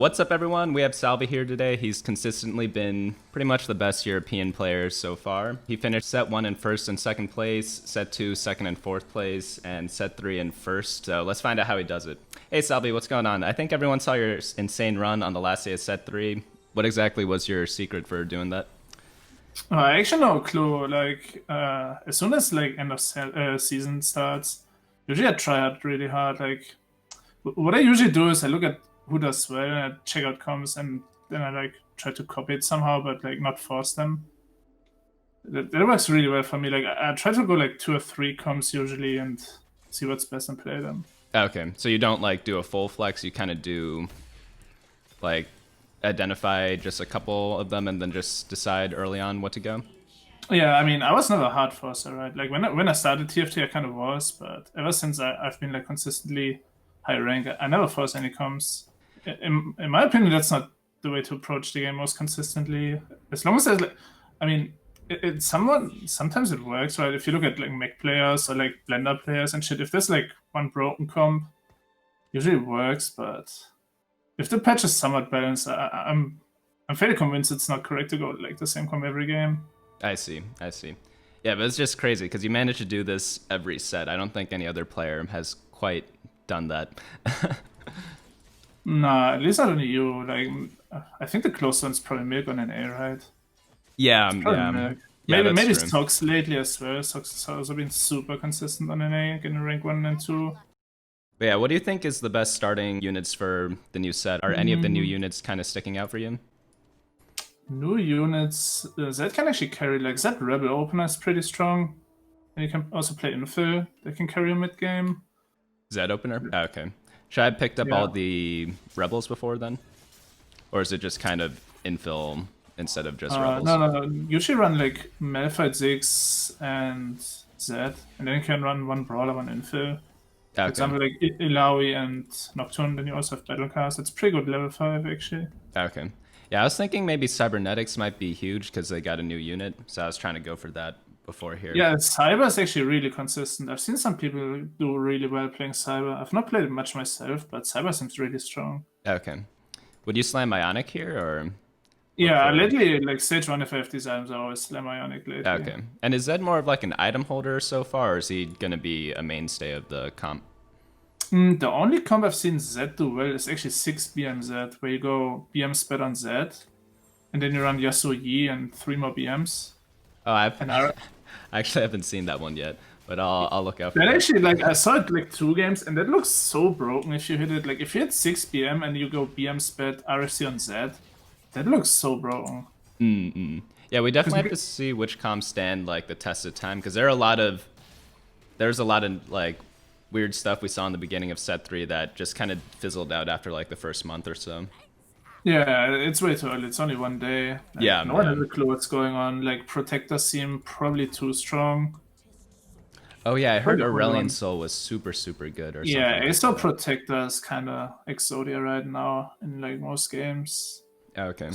What's up, everyone? We have Salvyyy here today. He's consistently been pretty much the best European player so far. He finished set 1 in first and second place, set 2 second and fourth place, and set 3 in first. So let's find out how he does it. Hey, Salvyyy, what's going on? I think everyone saw your insane run on the last day of set 3. What exactly was your secret for doing that? I actually no clue. As soon as end of season starts, usually I try out really hard. What I usually do is I look at who does well and I check out comms, and then I try to copy it somehow, but not force them. That works really well for me. I try to go 2 or 3 comms usually and see what's best and play them. Okay, so you don't do a full flex. You kind of do identify just a couple of them and then just decide early on what to go. Yeah, I mean, I was never a hard forcer, right? When I started TFT, I kind of was, but ever since I've been consistently high rank, I never force any comms. In my opinion, that's not the way to approach the game most consistently. As long as there's I mean, sometimes it works, right? If you look at mech players or blender players and shit, if there's one broken comp, usually it works, but if the patch is somewhat balanced, I'm fairly convinced it's not correct to go the same comp every game. I see. Yeah, but it's just crazy because you manage to do this every set. I don't think any other player has quite done that. Nah, at least not on EU. I think the close one's probably Milk on an A, right? Yeah, Maybe Sox lately as well. Sox has also been super consistent on an A, getting rank 1 and 2. But yeah, what do you think is the best starting units for the new set? Are any of the new units kind of sticking out for you? New units, Zed can actually carry, Zed Rebel Opener is pretty strong. And you can also play Infill, that can carry a mid-game. Zed Opener? Oh, okay. Should I have picked up all the Rebels before then? Or is it just kind of Infill instead of just Rebels? No. Usually run Malphite, Ziggs, and Zed, and then you can run one Brawler, one Infill. For example, Ilaoi and Nocturne, then you also have Battlecast. It's pretty good level 5, actually. Okay. Yeah, I was thinking maybe Cybernetics might be huge because they got a new unit, so I was trying to go for that before here. Yeah, Cyber is actually really consistent. I've seen some people do really well playing Cyber. I've not played it much myself, but Cyber seems really strong. Okay. Would you slam Ionic here, or...? Yeah, lately, stage 1, if I have these items, I always slam Ionic lately. Okay. And is Zed more of an item holder so far, or is he going to be a mainstay of the comp? The only comp I've seen Zed do well is actually 6 BM Zed, where you go BM sped on Zed, and then you run Yasuo Yi and 3 more BMs. Oh, I actually haven't seen that one yet, but I'll look out for that. That actually, I saw it 2 games, and that looks so broken if you hit it. If you hit 6 BM and you go BM sped RFC on Zed, that looks so broken. Yeah, we definitely have to see which comps stand the test of time, because there's a lot of weird stuff we saw in the beginning of set 3 that just kind of fizzled out after the first month or so. Yeah, it's way too early. It's only 1 day. No one has a clue what's going on. Protectors seem probably too strong. Oh yeah, I heard Aurelion Soul was super good or something. Yeah, ASO Protectors kind of Exodia right now in most games. Okay.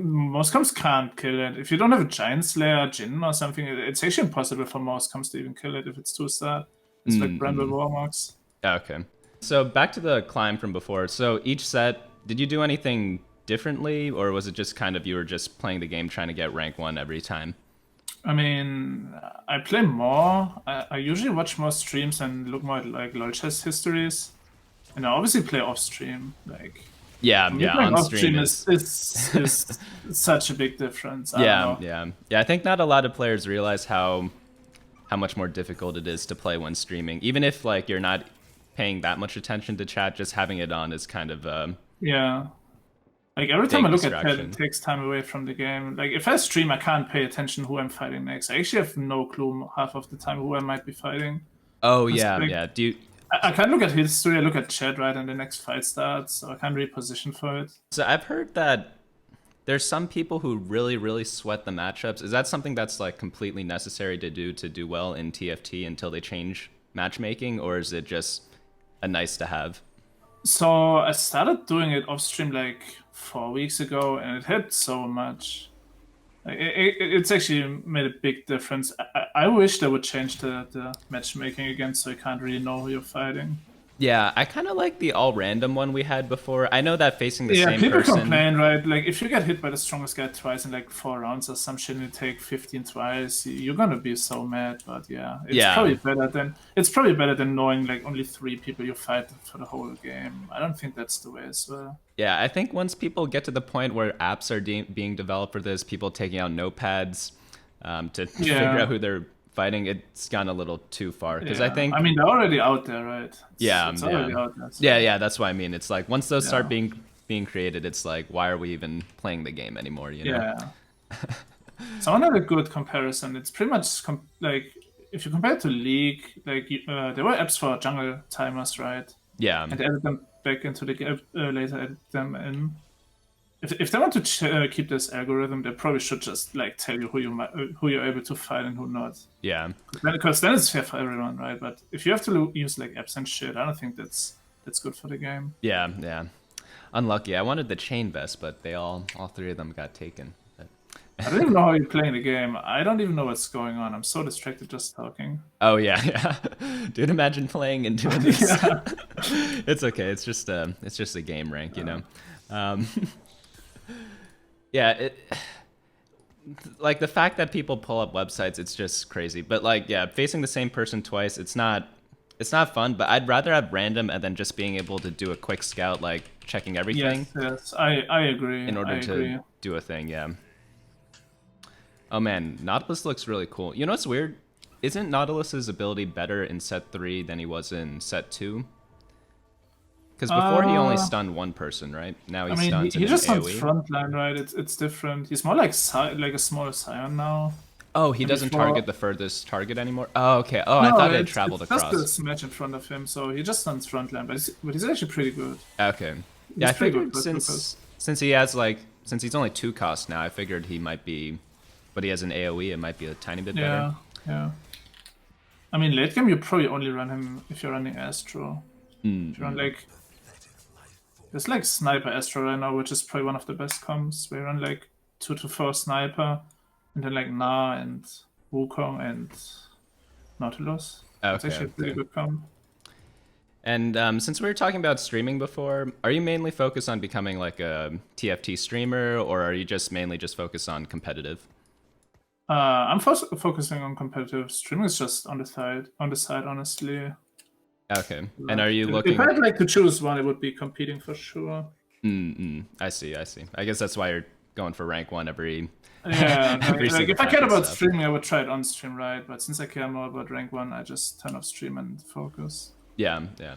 Most comps can't kill it. If you don't have a Giant Slayer, Jin or something, it's actually impossible for most comps to even kill it if it's 2-star. It's like Bramble Warmox. Okay. So back to the climb from before. So each set, did you do anything differently, or was it just kind of you were just playing the game trying to get rank 1 every time? I mean, I play more. I usually watch more streams and look more at LoL chess histories. And I obviously play off stream. Yeah, on stream is such a big difference. Yeah. I think not a lot of players realize how much more difficult it is to play when streaming. Even if you're not paying that much attention to chat, just having it on is kind of yeah. Every time I look at chat, it takes time away from the game. If I stream, I can't pay attention who I'm fighting next. I actually have no clue half of the time who I might be fighting. Oh yeah. Do you... I can't look at history. I look at chat right, and the next fight starts, so I can't really position for it. So I've heard that there's some people who really sweat the matchups. Is that something that's completely necessary to do well in TFT until they change matchmaking, or is it just a nice to have? So I started doing it off stream 4 weeks ago, and it helped so much. It's actually made a big difference. I wish they would change the matchmaking again, so you can't really know who you're fighting. Yeah, I kind of like the all random one we had before. I know that facing the Yeah, same people person. complain, right? Like, if you get hit by the strongest guy twice in like 4 rounds or some shit, and you take 15 twice, you're gonna be so mad. But yeah, Yeah, it's probably better than knowing like only 3 people you fight for the whole game. I don't think that's the way as well. yeah. I think once people get to the point where apps are being developed for this, people taking out notepads to figure Yeah, out who they're fighting, it's gone a little too far. Because I yeah. I think, mean, they're already out there, right? yeah, It's yeah, already out there. yeah, So yeah. That's what I mean. It's like once those start yeah, being created, it's like why are we even playing the game anymore? You know? yeah. So another good comparison. It's pretty much like if you compare it to League, like there were apps for jungle timers, right? Yeah, And added them back into the game later. Added them in. If they want to keep this algorithm, they probably should just like tell you who you're able to fight and who not. yeah, Because then it's fair for everyone, right? But if you have to use like apps and shit, I don't think that's good for the game. yeah, yeah. Unlucky. I wanted the chain vest, but all three of them got taken. But... I don't even know how you're playing the game. I don't even know what's going on. I'm so distracted just talking. Oh yeah, yeah. Dude, imagine playing and doing this. Yeah. It's okay. It's just a game rank, you know. Um, yeah, like the fact that people pull up websites, it's just crazy. But like, yeah, facing the same person twice, it's not fun. But I'd rather have random and then just being able to do a quick scout, like checking everything. Yes, I agree. In order I to agree. do a thing, yeah. Oh man, Nautilus looks really cool. You know what's weird? Isn't Nautilus's ability better in set 3 than he was in set 2? Because before he only stunned one person, right? Now he stuns he in just an on AoE. frontline, right? It's different. He's more like like a smaller Scion now. Oh, he And doesn't before- target the furthest target anymore? Oh, okay. Oh, I No, thought it it's traveled just across. a smash in front of him, so he just stuns frontline, but he's actually pretty good. Okay. Yeah, I He's pretty figured good since he has like since he's only 2 costs now, I figured he might be, but he has an AoE, it might be a tiny bit Yeah, better. yeah. I mean, late game you probably only run him if you're running Astro. If you run like there's like Sniper Astro right now, which is probably one of the best comps. Where you run like 2 to 4 Sniper, and then like Na and Wukong and Nautilus. It's Okay, actually a pretty okay. good comp. And since we were talking about streaming before, are you mainly focused on becoming like a TFT streamer, or are you just mainly just focused on competitive? I'm focusing on competitive. Streaming is just on the side, honestly. Okay. And are you If looking? I'd like to choose one, it would be competing for sure. I see. I see. I guess that's why you're going for rank 1 every. Yeah, every like single if I cared time about stuff. streaming, I would try it on stream, right? But since I care more about rank 1, I just turn off stream and focus. Yeah, yeah.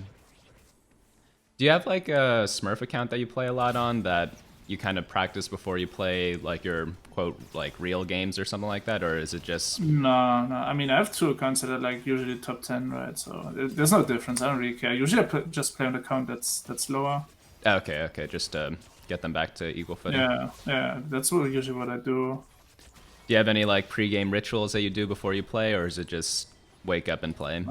Do you have like a Smurf account that you play a lot on that you kind of practice before you play like your quote like real games or something like that, or is it just? No. I mean, I have 2 accounts that are like usually top 10, right? So there's no difference. I don't really care. Usually I just play on an account that's lower. Okay, okay, just get them back to equal footing. Yeah. That's usually what I do. Do you have any like pre-game rituals that you do before you play, or is it just wake up and play?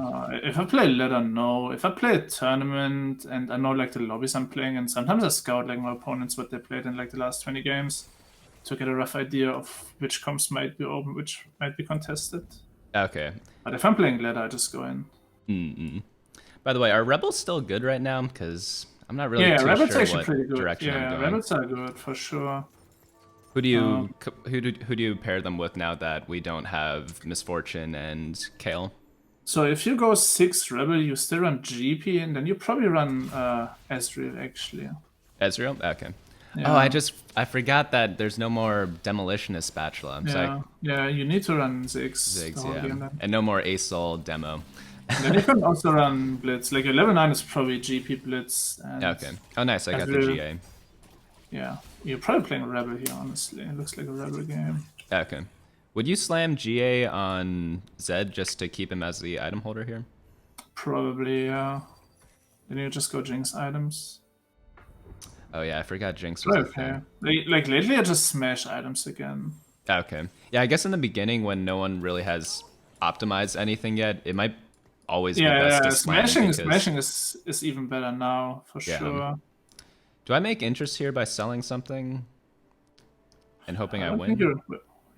If I play ladder, no. If I play a tournament and I know like the lobbies I'm playing, and sometimes I scout like my opponents what they played in like the last 20 games to get a rough idea of which comps might be open, which might be contested. Okay. But if I'm playing ladder, I just go in. By the way, are rebels still good right now? Because I'm not really Yeah, too Rebels sure actually what pretty good. direction I'm Yeah, going. Rebels are good for sure. Who do you who do you pair them with now that we don't have Misfortune and Kale? So if you go 6 Rebel, you still run GP, and then you probably run Ezreal actually. Ezreal? Okay. Yeah. Oh, I forgot that there's no more Demolitionist Spatula. It's like Yeah, you need to run Ziggs. Ziggs, the whole game yeah. then. And no more Asol demo. Then you can also run Blitz. Like your level 9 is probably GP Blitz. And Okay. Oh, nice. I got the Ezreal. GA. Yeah, you're probably playing Rebel here, honestly. It looks like a Rebel game. Okay. Would you slam GA on Zed just to keep him as the item holder here? Probably, yeah. Then you just go Jinx items. Oh yeah, I forgot Jinx was a Okay. thing. Like lately, I just smash items again. Okay. Yeah, I guess in the beginning when no one really has optimized anything yet, it might always be best to slam Smashing is even better now, for sure. Do I make interest here by selling something and hoping I don't win? think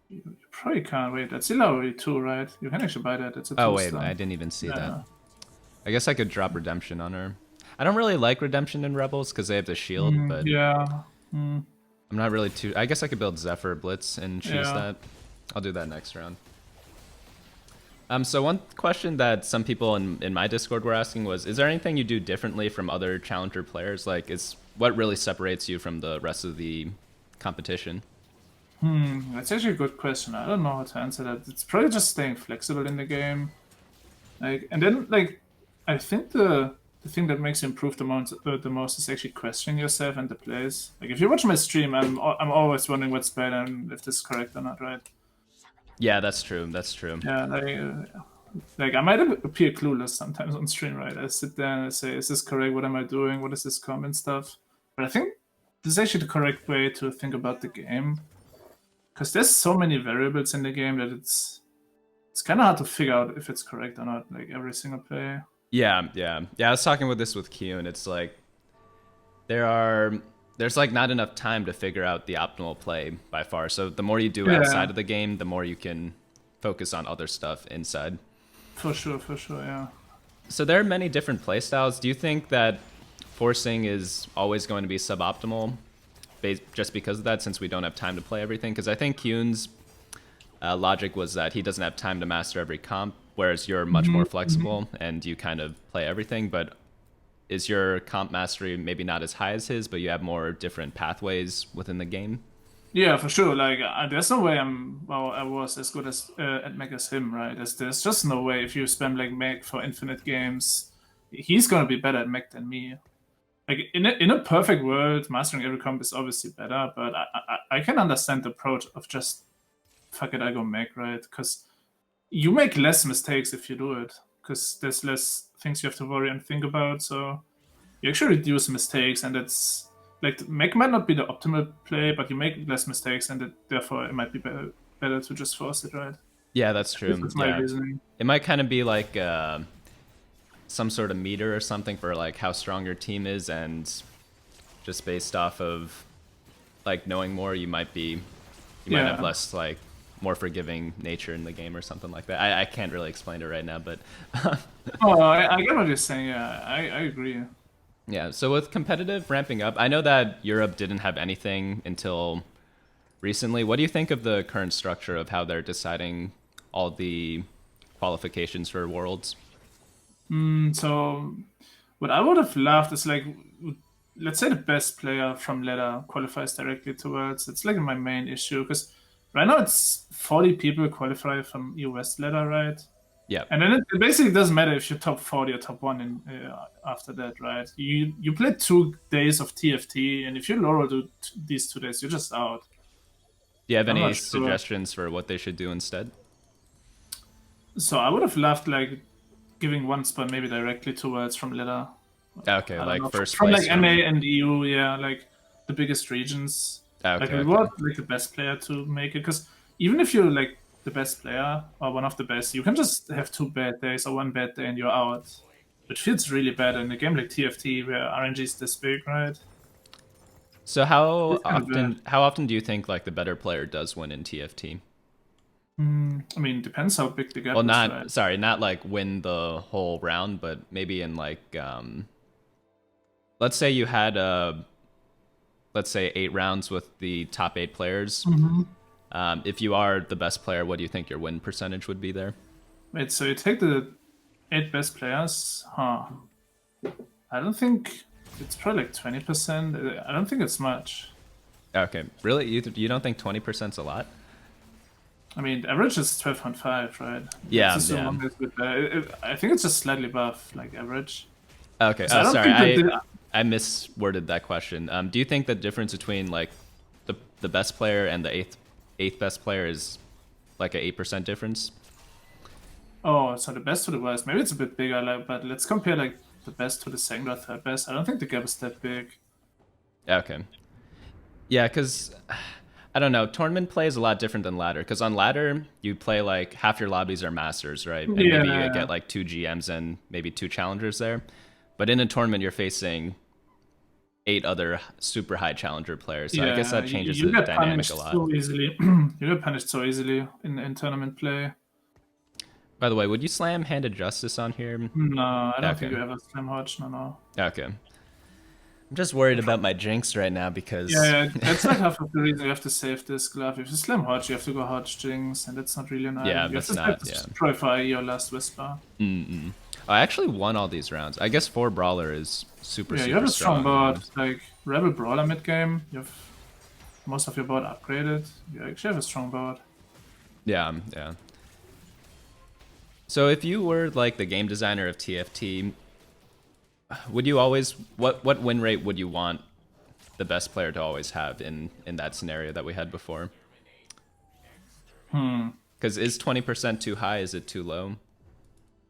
you probably can't. Wait, that's Ilaoi too, right? You can actually buy that. It's a 2-star. Oh wait, I didn't even see that. I guess I could drop Redemption on her. I don't really like Redemption in Rebels because they have the shield, but Yeah. I'm not really too... I guess I could build Zephyr Blitz and choose Yeah. that. I'll do that next round. So one question that some people in my Discord were asking was, is there anything you do differently from other Challenger players? Like, what really separates you from the rest of the competition? That's actually a good question. I don't know how to answer that. It's probably just staying flexible in the game. Like, and then like, I think the thing that makes you improve the most is actually questioning yourself and the plays. Like, if you watch my stream, I'm always wondering what's better and if this is correct or not, right? Yeah, that's true. That's true. Yeah, like I might appear clueless sometimes on stream, right? I sit there and I say, "Is this correct? What am I doing? What is this comment stuff?" But I think this is actually the correct way to think about the game, because there's so many variables in the game that it's kind of hard to figure out if it's correct or not. Like every single play. Yeah. I was talking with this with Q, and it's like there's like not enough time to figure out the optimal play by far. So the more you do outside of the game, the more you can focus on other stuff inside. For sure, yeah. So there are many different play styles. Do you think that forcing is always going to be suboptimal just because of that, since we don't have time to play everything? Because I think Kyun's logic was that he doesn't have time to master every comp, whereas you're much more flexible and you kind of play everything. But is your comp mastery maybe not as high as his, but you have more different pathways within the game? Yeah, for sure. Like, there's no way I was as good as at mech as him, right? There's just no way. If you spam like mech for infinite games, he's gonna be better at mech than me. Like in a perfect world, mastering every comp is obviously better, but I can understand the approach of just fuck it, I go mech, right? Because you make less mistakes if you do it, because there's less things you have to worry and think about. So you actually reduce mistakes, and it's like mech might not be the optimal play, but you make less mistakes, and therefore it might be better to just force it, right? Yeah, that's true. That's my reasoning. It might kind of be like some sort of meter or something for like how strong your team is, and just based off of like knowing more, you might have less like more forgiving nature in the game or something like that. I can't really explain it right now, but Oh, I get what you're saying. Yeah, I agree. Yeah, so with competitive ramping up, I know that Europe didn't have anything until recently. What do you think of the current structure of how they're deciding all the qualifications for Worlds? So what I would have loved is like, let's say the best player from ladder qualifies directly to Worlds. It's like my main issue, because right now it's 40 people qualify from US ladder, right? Yeah. And then it basically doesn't matter if you're top 40 or top 1 in, after that, right? You play 2 days of TFT, and if you lower these 2 days, you're just out. Do you have any suggestions for what they should do instead? So I would have loved like giving one spot maybe directly towards from ladder. Okay, like first from place like MA and EU, yeah, like the biggest regions. Okay, like reward like the best player to make it, because even if you're like the best player or one of the best, you can just have 2 bad days or 1 bad day and you're out, which feels really bad in a game like TFT where RNG is this big, right? So how often do you think like the better player does win in TFT? I mean, depends how big the gap is. Well, not like win the whole round, but maybe in like let's say you had let's say 8 rounds with the top 8 players. If you are the best player, what do you think your win percentage would be there? Wait, so you take the 8 best players? I don't think it's probably like 20%. I don't think it's much. Okay, really? You don't think 20%'s a lot? I mean, the average is 12.5, right? Yeah, I think it's just slightly above like average. Okay, So sorry, I misworded that question. Do you think the difference between like the best player and the eighth best player is like an 8% difference? Oh, so the best to the worst. Maybe it's a bit bigger, like, but let's compare like the best to the second or third best. I don't think the gap is that big. Okay. Yeah, because I don't know. Tournament play is a lot different than ladder, because on ladder you play like half your lobbies are masters, right? And maybe you get like 2 GMs and maybe 2 challengers there. But in a tournament you're facing 8 other super high challenger players. So I guess that changes the dynamic a lot. So easily. You get punished so easily in tournament play. By the way, would you slam Handed Justice on here? No, I don't Okay. think you ever slam Hodge. No. Okay. I'm just worried about my Jinx right now because... Yeah, that's like half of the reason you have to save this glove. If you slam Hodge, you have to go Hodge Jinx, and that's not really an item. Yeah, You that's have to not, destroy Fire your last Whisper. I actually won all these rounds. I guess 4 Brawler is super, Yeah, super you have a strong strong. board. Like, Rebel Brawler mid game, you have most of your board upgraded. You actually have a strong board. Yeah, yeah. So if you were like the game designer of TFT, would you always what win rate would you want the best player to always have in that scenario that we had before? Because is 20% too high? Is it too low?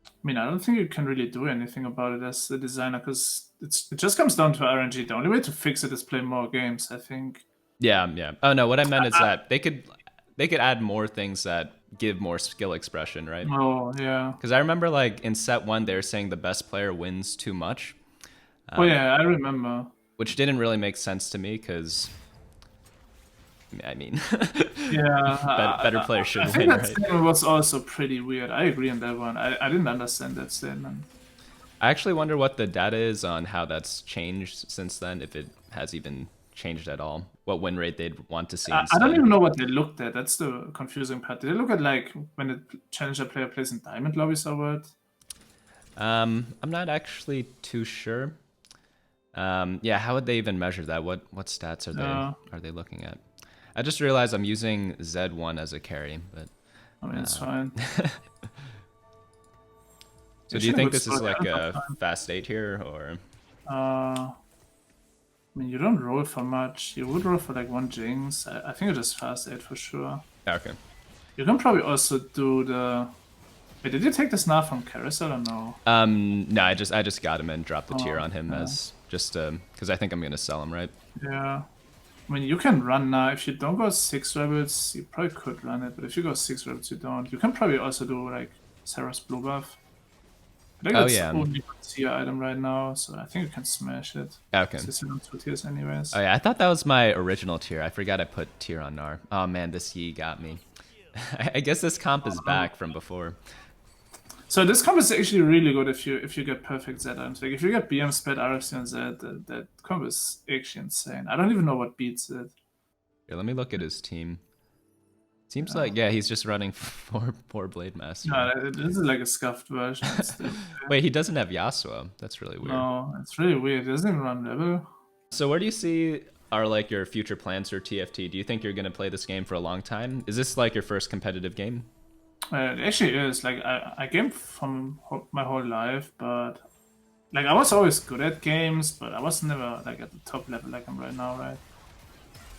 I mean, I don't think you can really do anything about it as a designer because it just comes down to RNG. The only way to fix it is play more games, I think. Yeah, yeah. Oh no, what I meant is that they could add more things that give more skill expression, right? Oh, yeah. Because I remember like in set 1 they were saying the best player wins too much. Oh yeah, I remember. Which didn't really make sense to me because, I mean, Yeah, better players should I think win, that right? statement was also pretty weird. I agree on that one. I didn't understand that statement. I actually wonder what the data is on how that's changed since then, if it has even changed at all. What win rate they'd want to see I instead. don't even know what they looked at. That's the confusing part. Did they look at like when a challenger player plays in diamond lobbies or what? I'm not actually too sure. Yeah, how would they even measure that? What stats are they looking at? I just realized I'm using Z1 as a carry, but I mean, it's fine. so do you think this is like a fast 8 here, or? I mean, you don't roll for much. You would roll for like 1 Jinx. I think it is fast 8 for sure. Okay. You can probably also do the... Wait, did you take this Nerf from Carousel or no? No, I just got him and dropped the tier on him as just because I think I'm gonna sell him, right? Yeah. I mean, you can run now. If you don't go 6 Rebels, you probably could run it. But if you go 6 Rebels, you don't. You can probably also do like Sarah's Blue Buff. I think that's only a tier item right now, so I think you can smash it. Okay. It's on 2 tiers anyways. Oh yeah, I thought that was my original tier. I forgot I put tier on Nar. Oh man, this Yi got me. I guess this comp is back from before. So this comp is actually really good if you get perfect Z items. Like if you get BM Sped, RFC, and Z, that comp is actually insane. I don't even know what beats it. Here, let me look at his team. Seems like, yeah, he's just running four Blade Master. No, this is like a scuffed version. Wait, he doesn't have Yasuo. That's really weird. No, it's really weird. He doesn't even run Rebel. So where do you see are like your future plans for TFT? Do you think you're going to play this game for a long time? Is this like your first competitive game? It actually is. Like I game from my whole life, but like I was always good at games, but I was never like at the top level like I'm right now, right?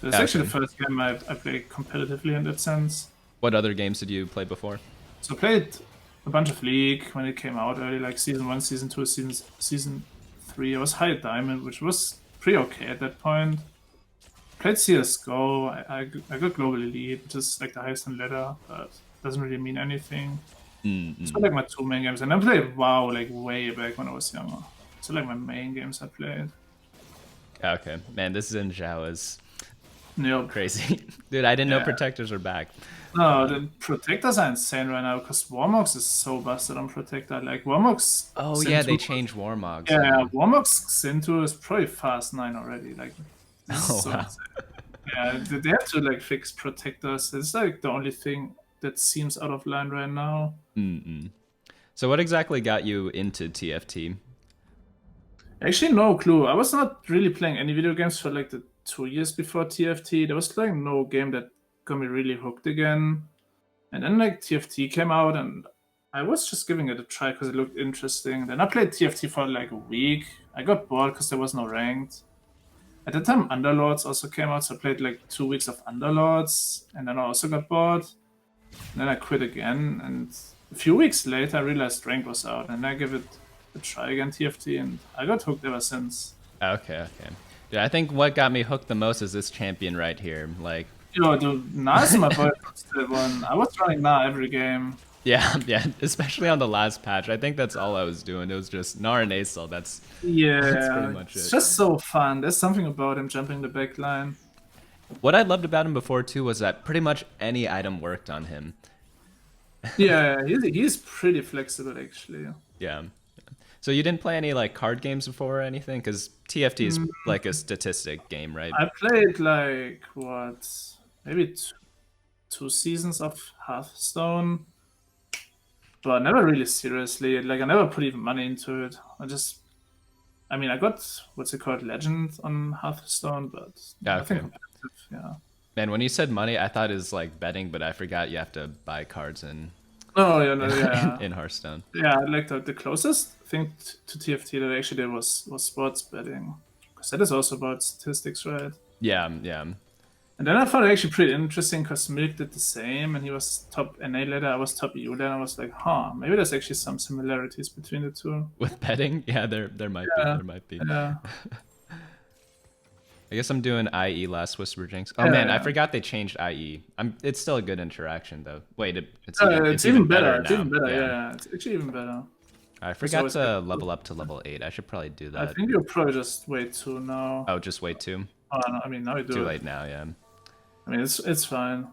So it's actually the first game I played competitively in that sense. What other games did you play before? So I played a bunch of League when it came out early, like Season 1, Season 2, Season 3. I was high at Diamond, which was pretty okay at that point. Played CSGO. I got Global Elite, which is like the highest on ladder, but doesn't really mean anything. It's like my 2 main games. And I played WoW like way back when I was younger. So like my main games I played. Okay. Man, this Zhao is Yep. crazy. Dude, I didn't know Protectors are back. No, the Protectors are insane right now because Warmogs is so busted on Protector. Like Warmogs... Oh yeah, they changed Warmogs. Yeah, Warmogs Sin2 is probably fast 9 already. Like, wow. Yeah, they have to like fix Protectors. It's like the only thing that seems out of line right now. So what exactly got you into TFT? Actually, no clue. I was not really playing any video games for like the 2 years before TFT. There was like no game that got me really hooked again. And then like TFT came out and I was just giving it a try because it looked interesting. Then I played TFT for like a week. I got bored because there was no ranked. At the time, Underlords also came out, so I played like 2 weeks of Underlords, and then I also got bored. And then I quit again, and a few weeks later I realized Rank was out, and I gave it a try again, TFT, and I got hooked ever since. Okay. Dude, I think what got me hooked the most is this champion right here. Like, yo, dude, Na is my boy for that one. I was running Na every game. Yeah, especially on the last patch. I think that's all I was doing. It was just Gnar and Acel. That's pretty much it. It's just so fun. There's something about him jumping the back line. What I loved about him before too was that pretty much any item worked on him. Yeah, he's pretty flexible actually. Yeah. So you didn't play any like card games before or anything? Because TFT is Mm, like a statistic game, right? I played like what, maybe two seasons of Hearthstone, but never really seriously. Like I never put even money into it. I mean, I got what's it called, Legend on Hearthstone, but Yeah, nothing okay. competitive. Yeah. Man, when you said money, I thought it was like betting, but I forgot you have to buy cards No, yeah, no, in, yeah, in Hearthstone. yeah. Like the closest thing to TFT that I actually did was sports betting, because that is also about statistics, right? Yeah, yeah. And then I found it actually pretty interesting because Milk did the same, and he was top NA later. I was top EU. Then I was like, huh, maybe there's actually some similarities between the two. With betting, yeah, there might be, Yeah, there might be. yeah, I guess I'm doing IE last Whisper Jinx. Oh yeah, man, I yeah. forgot they changed IE. It's still a good interaction though. Wait, it's It's even even better better. It's even now. better. Yeah. Yeah, it's actually even better. I It's forgot always good. to level up to level 8. I should probably do I that. think you're probably just way too now. Oh, just wait too. Oh, no, I mean, now you Too do it. late now, yeah. I mean, it's fine.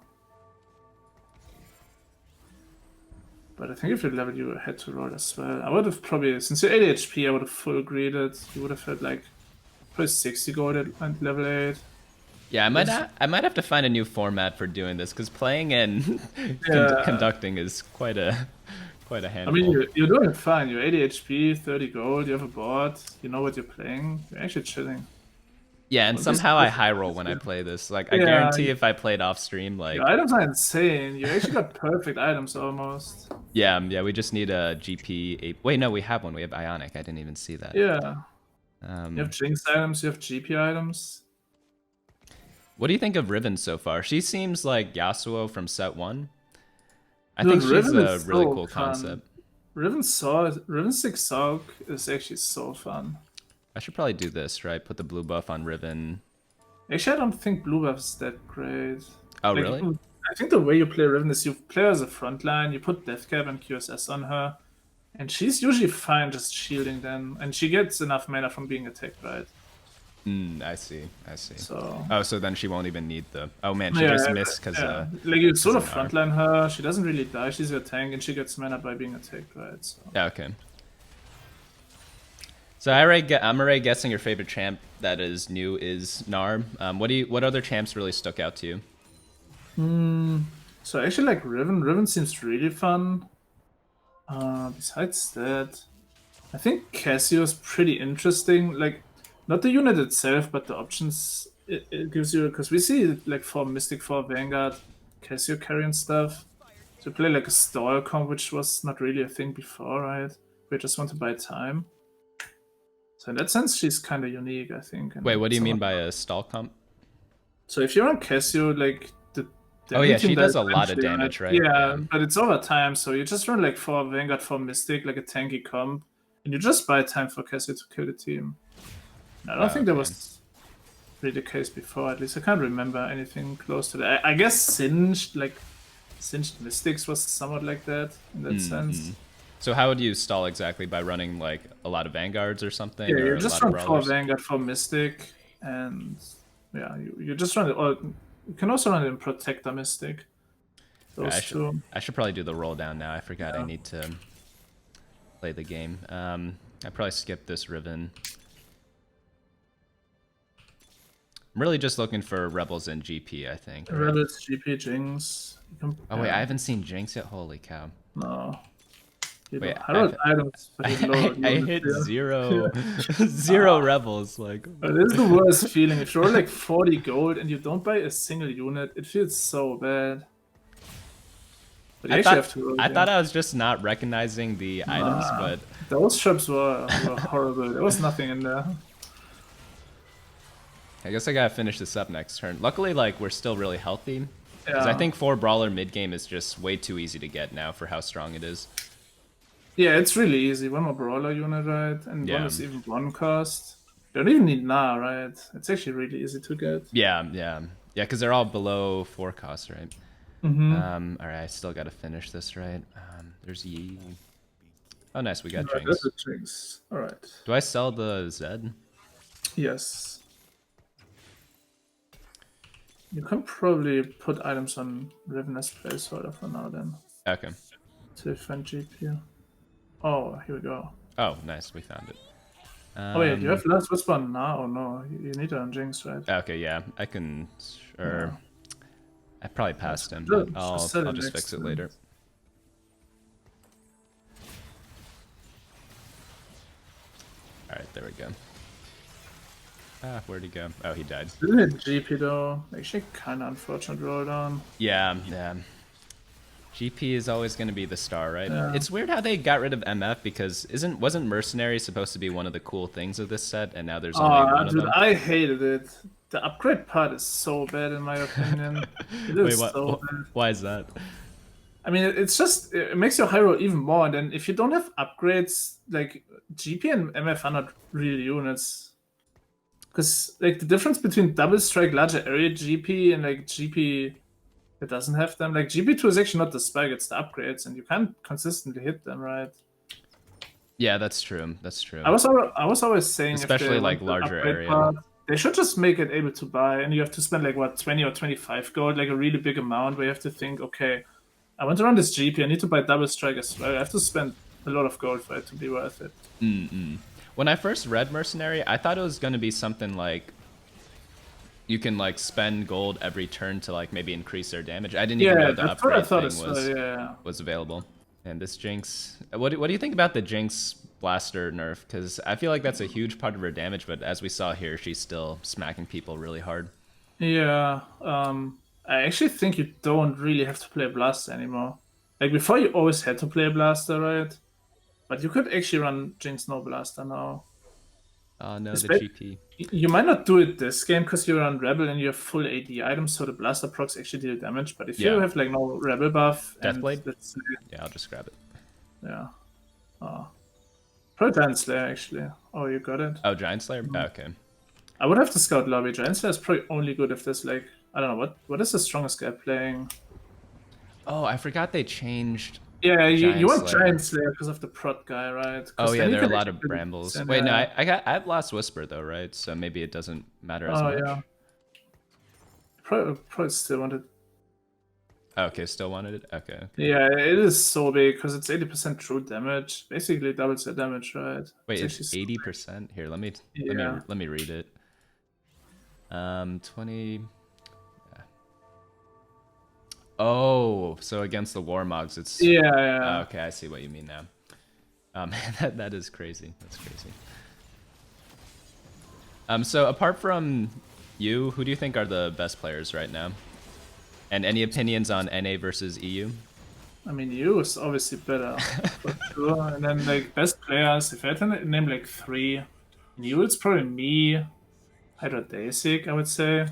But I think if you level, you had to roll as well. I would have probably, since you're 80 HP, I would have full greeted. You would have had like probably 60 gold at level 8. Yeah, I might have to find a new format for doing this because playing and Yeah. conducting is quite a I handful. mean, you're doing fine. You're 80 HP, 30 gold, you have a board, you know what you're playing. You're actually chilling. Yeah, and Well, this, somehow I this, high roll this when I play this. Like I yeah, guarantee if I played off stream, like your items are insane. You actually got perfect items almost. yeah, we just need a GP 8. Wait, no, we have one. We have Ionic. I didn't even see that. Yeah. You have Um, Jinx items, you have GP items. what do you think of Riven so far? She seems like Yasuo from set 1. I Dude, think she's Riven a is really so cool fun. concept. Riven 6 Salk is actually so fun. I should probably do this, right? Put the blue buff on Riven. Actually, I don't think blue buff's that great. Oh, Like, really? I think the way you play Riven is you play her as a frontline, you put Deathcap and QSS on her, and she's usually fine just shielding them, and she gets enough mana from being attacked, right? I see. I see. So Oh, so then she won't even need the... Oh, man, she yeah, just missed because... yeah. Like you sort of an R. frontline her, she doesn't really die, she's your tank, and she gets mana by being attacked, right? So Yeah, okay. So I'm already guessing your favorite champ that is new is Gnar. What other champs really stuck out to you? So I actually like Riven. Riven seems really fun. Besides that, I think Cassio's pretty interesting. Like, not the unit itself, but the options it gives you. Because we see like for Mystic, for Vanguard, Cassio carrying stuff. To play like a stall comp, which was not really a thing before, right? We just want to buy time. So in that sense, she's kind of unique, I think. Wait, what do you mean Somewhat- by a stall comp? So if you're on Cassio, like the Oh yeah, team she does dies a lot of eventually, damage, right? Yeah, but it's over time, so you just run like for Vanguard, for Mystic, like a tanky comp, and you just buy time for Cassio to kill the team. And I don't think that Okay. was really the case before, at least I can't remember anything close to that. I guess Singed Mystics was somewhat like that in that sense. So how would you stall exactly? By running like a lot of Vanguards or something? Yeah, or you a just lot of run for brawlers? Vanguard, for Mystic, and yeah, you just run it, or you can also run it in Protector Mystic. Those two. I should probably do the roll down now. I forgot I Yeah. need to play the game. I probably skipped this Riven. I'm really just looking for Rebels and GP, I think. Right? Rebels, GP, Jinx. Oh wait, I haven't seen Jinx yet. Holy cow! No. You Wait, don't. I don't. Items pretty low. I hit zero, zero Rebels. Like, But this is the worst feeling. If you're like 40 gold and you don't buy a single unit, it feels so bad. But you actually have to roll, I yeah. thought I was just not recognizing the items, but Those shops were horrible. There was nothing in there. I guess I gotta finish this up next turn. Luckily, like, we're still really healthy. Because I Yeah. think 4 Brawler mid-game is just way too easy to get now for how strong it is. Yeah, it's really easy. One more brawler unit, right? And Yeah. one is even one cost. You don't even need Na, right? It's actually really easy to get. Yeah, because they're all below 4 cost, right? Mm-hmm. Alright, I still gotta finish this, right? There's Yi. Oh, nice, we got Right, Jinx. that's a Jinx. Alright. Do I sell the Zed? Yes. You can probably put items on Riven as placeholder for now then. Okay. To find GP. Oh, here we go. Oh, nice, we found it. Oh wait, you have Last Whisper now? No, you need it on Jinx, right? Okay, yeah, I can. Sure. Yeah. I probably passed him, but I'll set just fix it later. All right, there we go. Ah, where'd he go? Oh, he died. Didn't hit GP though. Actually, kind of unfortunate roll down. Yeah, yeah. GP is always going to be the star, right? Yeah. It's weird how they got rid of MF because wasn't Mercenary supposed to be one of the cool things of this set, and now there's only one dude, of them? I hated it. The upgrade part is so bad in my opinion. It is so bad. Why is that? I mean, it's just it makes your hero even more. And then if you don't have upgrades, like GP and MF are not real units. Because like the difference between double strike larger area GP and like GP that doesn't have them, like GP2 is actually not the spike, it's the upgrades, and you can't consistently hit them, right? Yeah, that's true. That's true. I was always saying, especially like larger area. Part, they should just make it able to buy, and you have to spend like what 20 or 25 gold, like a really big amount where you have to think, okay, I want to run this GP, I need to buy double strike as well. I have to spend a lot of gold for it to be worth it. When I first read Mercenary, I thought it was going to be something like you can like spend gold every turn to like maybe increase their damage. I didn't even know the upgrade thing was available. And this Jinx, what do you think about the Jinx blaster nerf? Because I feel like that's a huge part of her damage, but as we saw here, she's still smacking people really hard. Yeah, I actually think you don't really have to play blaster anymore. Like before, you always had to play blaster, right? But you could actually run Jinx no blaster now. Oh no, the GP. You might not do it this game because you're on Rebel and you have full AD items, so the blaster procs actually deal damage. But if you have like no Rebel buff, Deathblade, yeah, I'll just grab it. Yeah. Oh. Probably Giant Slayer actually. Oh, you got it. Oh, Giant Slayer. Oh, okay. I would have to scout lobby. Giant Slayer is probably only good if there's like I don't know what is the strongest guy playing. Oh, I forgot they changed. Yeah, you want Giant Slayer because of the prot guy, right? Oh yeah, there are a lot of brambles. Wait, no, I have Last Whisper though, right? So maybe it doesn't matter as much. Yeah. Probably still wanted. Okay, still wanted it. Okay. Yeah, it is so big because it's 80% true damage. Basically doubles your damage, right? Wait, it's 80%. Here, let me read it. 20. Oh, so against the Warmogs, it's yeah. Okay, I see what you mean now. That is crazy. That's crazy. So apart from you, who do you think are the best players right now? And any opinions on NA versus EU? I mean, EU is obviously better for sure. And then like best players, if I had to name like 3, in EU it's probably me, Hydra Dasic, I would say.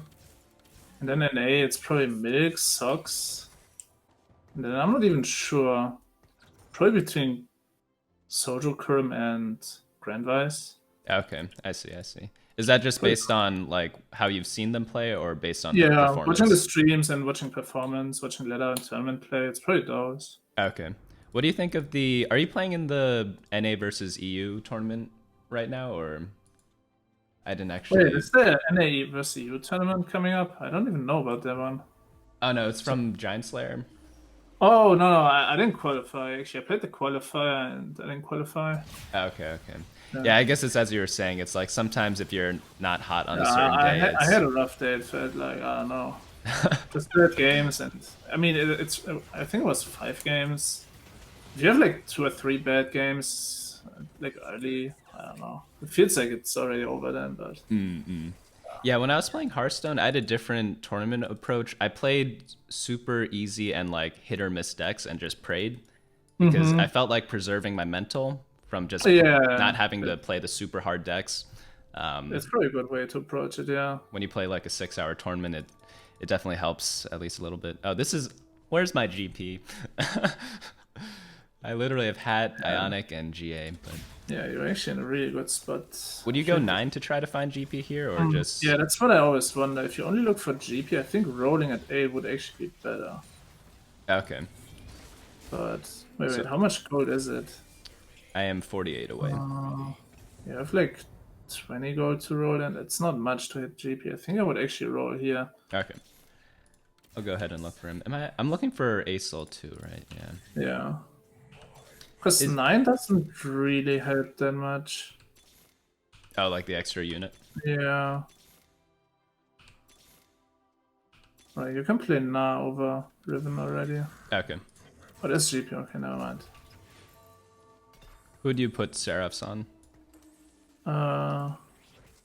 And then NA, it's probably Milk, Sox. And then I'm not even sure. Probably between Sojo Kurum and Grandwise. Okay, I see. Is that just based on like how you've seen them play, or based on their performance? Watching the streams and watching performance, watching ladder and tournament play, it's probably those. Okay. What do you think of the... Are you playing in the NA versus EU tournament right now, or... I didn't actually... Wait, is there an NA versus EU tournament coming up? I don't even know about that one. Oh no, it's from Giant Slayer. Oh, no, I didn't qualify. Actually, I played the qualifier and I didn't qualify. Okay. Yeah, I guess it's as you were saying. It's like sometimes if you're not hot on a certain day... I had a rough day. It felt like, I don't know. Just 3 games, and I mean, I think it was 5 games. If you have like 2 or 3 bad games, like early, I don't know. It feels like it's already over then, but... Yeah, when I was playing Hearthstone, I had a different tournament approach. I played super easy and like hit or miss decks and just prayed because I felt like preserving my mental from just not having to play the super hard decks. It's probably a good way to approach it, yeah. When you play like a 6-hour tournament, it definitely helps at least a little bit. Oh, where's my GP? I literally have Hat, Ionic, and GA, but... Yeah, you're actually in a really good spot. Would you go 9 to try to find GP here, or just... Yeah, that's what I always wonder. If you only look for GP, I think rolling at 8 would actually be better. Okay. But, wait, how much gold is it? I am 48 away. Yeah, I have like 20 gold to roll, and it's not much to hit GP. I think I would actually roll here. Okay. I'll go ahead and look for him. I'm looking for Asol too, right? Yeah. Yeah. Because 9 doesn't really help that much. Oh, like the extra unit? Yeah. Right, you can play Na over Riven already. Okay. Oh, that's GP. Okay, never mind. Who do you put Seraphs on?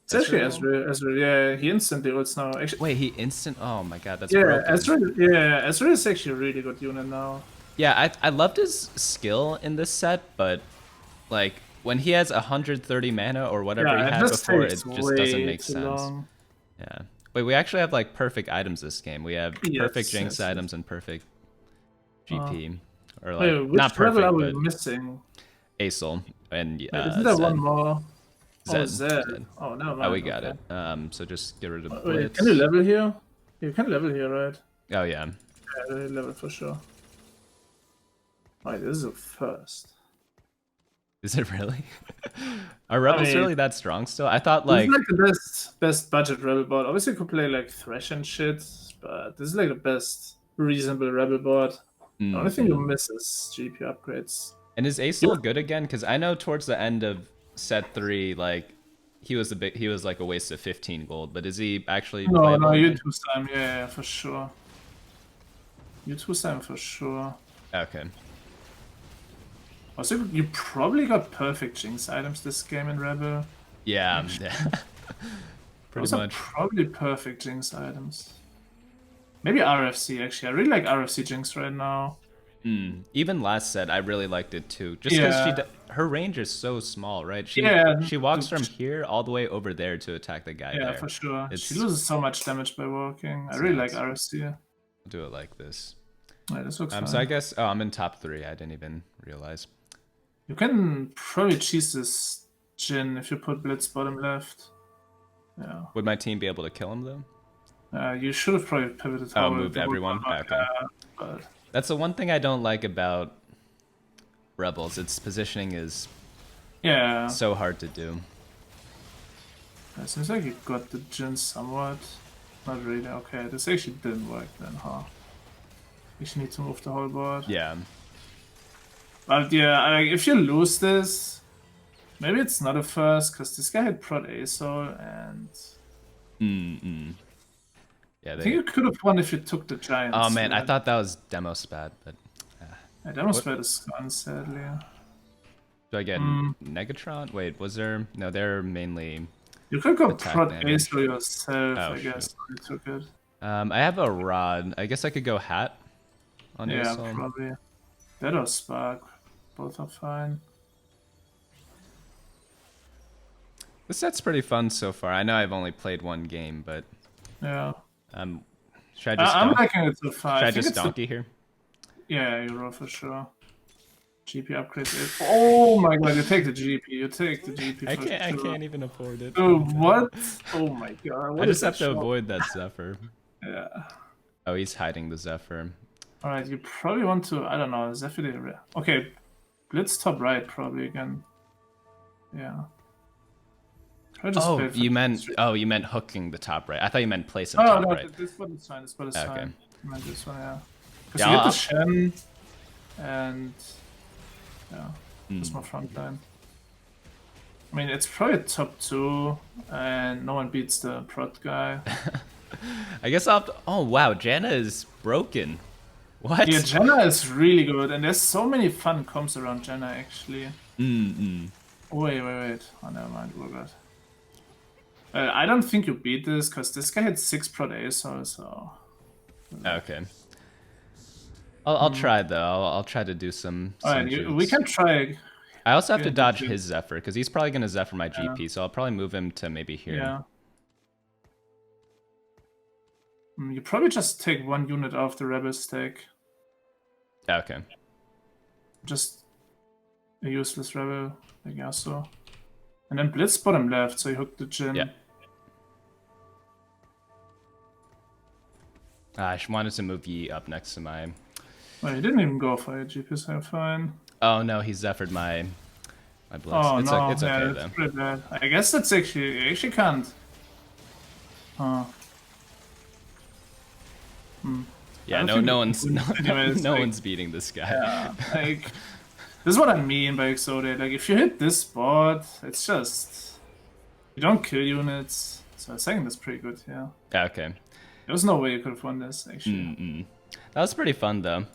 It's actually Ezreal. Yeah, he instantly ults now. Actually, Wait, he instant? Oh my god, that's yeah, broken. Ezreal is actually a really good unit now. Yeah, I loved his skill in this set, but like when he has 130 mana or whatever he had before, it just doesn't make sense. Long. Yeah. Wait, we actually have like perfect items this game. We have perfect Jinx items and perfect GP. Or like wait, which not perfect, level are we but missing? Acel and Wait, isn't there one more? Zed. Oh, Zed. Oh, never mind. Oh, we got it. So just get rid of Blitz. Wait, can you level here? You can level here, right? Oh yeah. Yeah, level for sure. Wait, this is a first. Is it really? Are rebels really that strong still? I thought like this is like the best budget rebel board. Obviously, you could play like Thresh and shit, but this is like the best reasonable rebel board. The only thing you miss is GP upgrades. And is Acel good again? Because I know towards the end of set 3, like he was like a waste of 15 gold. But is he actually? No, U2 time, yeah, for sure. U2 time for sure. Okay. Also, you probably got perfect Jinx items this game in Rebel. Yeah, pretty much. Probably perfect Jinx items. Maybe RFC actually. I really like RFC Jinx right now. Even last set, I really liked it too. Just because her range is so small, right? She walks from here all the way over there to attack the guy. Yeah, there. for sure. She loses so much damage by walking. I really like RFC. I'll do it like this. Yeah, this looks fine. So I guess I'm in top 3. I didn't even realize. You can probably cheese this Jhin if you put Blitz bottom left. Yeah. Would my team be able to kill him though? You should have probably pivoted. Oh, moved everyone. Okay. But that's the one thing I don't like about Rebels. Its positioning is so hard to do. It seems like you got the Jhin somewhat. Not really. Okay, this actually didn't work then, huh? You should need to move the whole board. Yeah. But yeah, if you lose this, maybe it's not a first, because this guy had Prod Acel and... Yeah, I think you could have won if you took the Giants. Oh man, I thought that was demo spat, but... Yeah, demo spat is gone, sadly. Do I get Negatron? Wait, was there... No, they're mainly... You could go Prod Acel yourself, I guess, when you took it. I have a Rod. I guess I could go Hat on Acel. Yeah, probably. That or Spark. Both are fine. This set's pretty fun so far. I know I've only played one game, but... Yeah. Should I just I'm liking it so far. Should I just donkey here? Yeah, Euro for sure. GP upgrade it. Oh my god, you take the GP. You take the GP. I can't even afford it. Oh, what? Oh my god. I just have to avoid that Zephyr. Yeah. Oh, he's hiding the Zephyr. Alright, you probably want to... I don't know. Zephyr... Okay. Blitz top right probably again. Yeah. You meant hooking the top right. I thought you meant placing top right. Oh no, this one is fine. This one is fine. I meant this one, yeah. Because Yeah, you get the Shen and that's my front line. I mean, it's probably top 2 and no one beats the prot guy. I guess I'll have to... Oh wow, Janna is broken. What? Yeah, Janna is really good, and there's so many fun comps around Janna actually. Wait. Oh, never mind. Oh god. I don't think you beat this because this guy had 6 Prod Acel, so. Okay. I'll try though. I'll try to do some. We can try. I also have to dodge his Zephyr because he's probably gonna Zephyr my GP, so I'll probably move him to maybe here. Yeah. You probably just take 1 unit off the Rebel stack. Okay. Just a useless Rebel, like Yasuo. And then Blitz bottom left, so you hook the Jhin. Yeah. I wanted to move Yi up next to my... Well, he didn't even go for it, GP, so fine. Oh no, he Zephyred my Blitz. Oh it's no, it's okay that's though. pretty bad. I guess that's actually... You actually can't. Yeah, no one's beating this guy. Yeah, like... This is what I mean by Exodia. Like, if you hit this board, it's just you don't kill units. So second is pretty good, yeah. Okay. There was no way you could have won this, actually. That was pretty fun, though.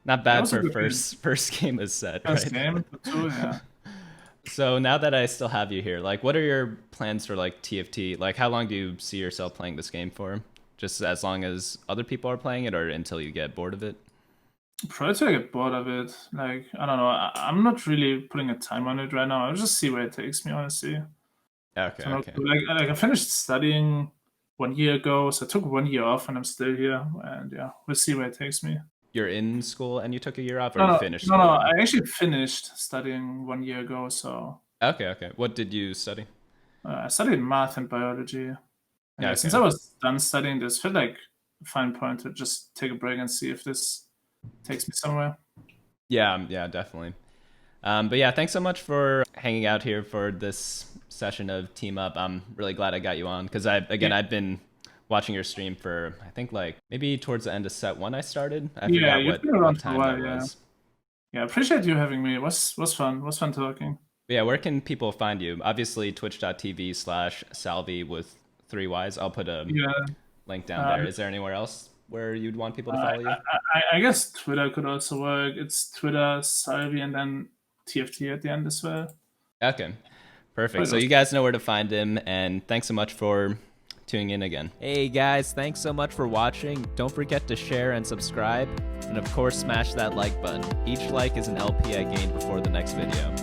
Not bad for first game of set. First right? game, two, yeah. So now that I still have you here, like, what are your plans for like TFT? Like, how long do you see yourself playing this game for? Just as long as other people are playing it, or until you get bored of it? Probably till I get bored of it. Like, I don't know. I'm not really putting a time on it right now. I'll just see where it takes me, honestly. Okay. So Okay. like I finished studying 1 year ago, so I took 1 year off, and I'm still here. And yeah, we'll see where it takes me. You're in school and you took a year off, or No, you no, finished no, school? no. I actually finished studying 1 year ago. So Okay. Okay. What did you study? I studied math and biology. And yeah, Okay. since I was done studying this, felt like a fine point to just take a break and see if this takes me somewhere. Yeah. Yeah. Definitely. But yeah, thanks so much for hanging out here for this session of Team Up. I'm really glad I got you on because I've been watching your stream for, I think, like maybe towards the end of set 1 I started. I forgot you've been around what for a time while, that was. Yeah, appreciate you having me. It was fun. It was fun talking. But yeah, where can people find you? Obviously, twitch.tv/Salvyyy with 3 Ys. I'll put a link down there. Is there anywhere else where you'd want people to follow you? I guess Twitter could also work. It's Twitter, Salvyyy, and then TFT at the end as well. Okay, perfect. So you guys know where to find him, and thanks so much for tuning in again. Hey guys, thanks so much for watching. Don't forget to share and subscribe, and of course smash that like button. Each like is an LP I gain before the next video.